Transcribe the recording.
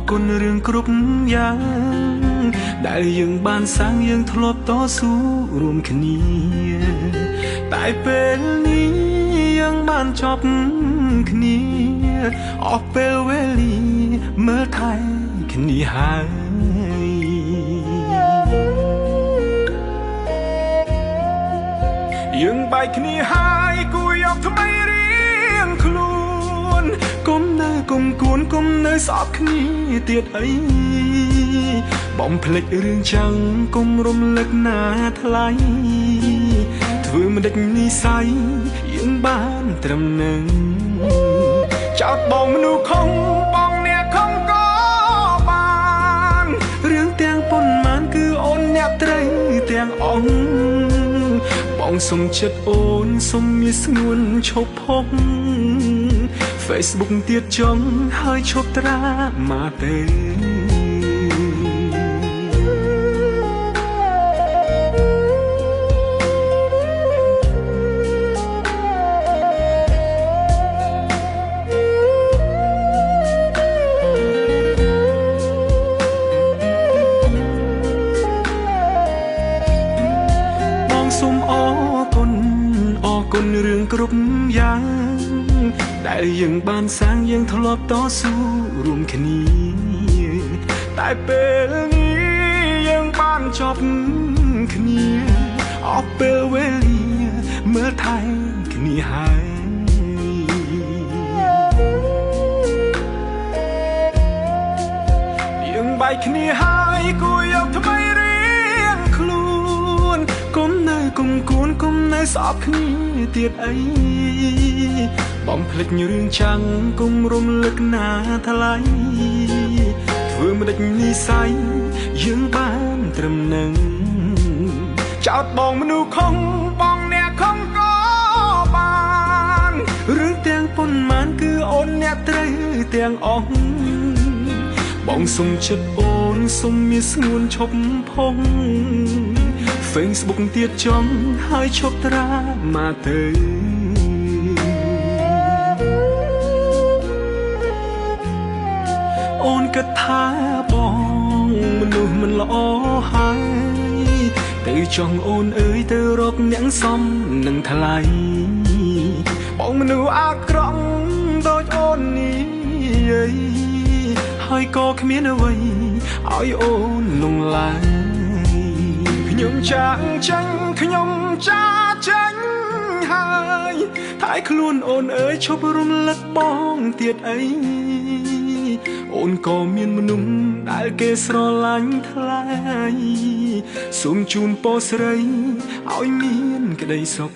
គុណរឿងគ្រប់យ៉ាងដែលយើងបានសាងយើងធ្លាប់តស៊ូរួមគ្នាតែពេលនេះយើងបានចប់គ្នាអស់ពេលវេលាមើលថែគ្នាហើយយើងបែកគ្នាហើយគួរយកថ្មីរៀងខ្លួនគុំនៅគុំគួនគុំនៅស្អប់គ្នាទៀតអីបំភ្លេចរឿងចឹងគុំរំលឹកណាថ្លៃធ្វើមិនដេចនិស័យយើងបានត្រឹមនឹងចោតបងមនុស្សខំបងអ្នកខំក៏បានរឿងទាំងប៉ុន្មានគឺអូនអ្នកត្រូវទាំងអង្គបងសុំចិត្តអូនសុំមានស្ងួនឈប់ផុស Facebook ទៀតចង់ហើយឈប់ត្រាមកទេសូមអរគុណរឿងគ្រប់យ៉ាងដែលយើងបានសាងយើងធ្លាប់តស៊ូរួមគ្នាតែពេលនេះយើងបានចប់គ្នាអស់ពេលវេលាមើលថែគ្នាហើយយើងបែកគ្នាហើយគួរយកថ្មីរៀងខ្លួនគុំនៅគុំគួនគុំនៅស្អប់គ្នាទៀតអីបំភ្លេចរឿងចាំងគុំរំលឹកណាថ្លៃធ្វើមិនដេចនិស័យយើងបានត្រឹមនឹងចោតបងមនុស្សខំបងអ្នកខំក៏បានរឿងទាំងប៉ុន្មានគឺអូនអ្នកត្រូវទាំងអស់បងសុំចិត្តអូនសុំមានស្ងួនឈប់ផុស Facebook ទៀតចង់ហើយឈប់ត្រាមកទៅអូនគិតថាបងមនុស្សមិនល្អហើយទៅចង់អូនអើយទៅរកអ្នកសមនឹងថ្លៃបងមនុស្សអាក្រក់ដូចអូននេះហើយក៏គ្មានអ្វីឲ្យអូនលងឡើយខ្ញុំចាក់ចាញ់ខ្ញុំចាចាញ់ហើយតែខ្លួនអូនអើយឈប់រំលឹកបងទៀតអីអូនក៏មានមនុស្សដែលគេស្រឡាញ់ថ្លៃសូមជូនពរស្រីឲ្យមានក្តីសុខ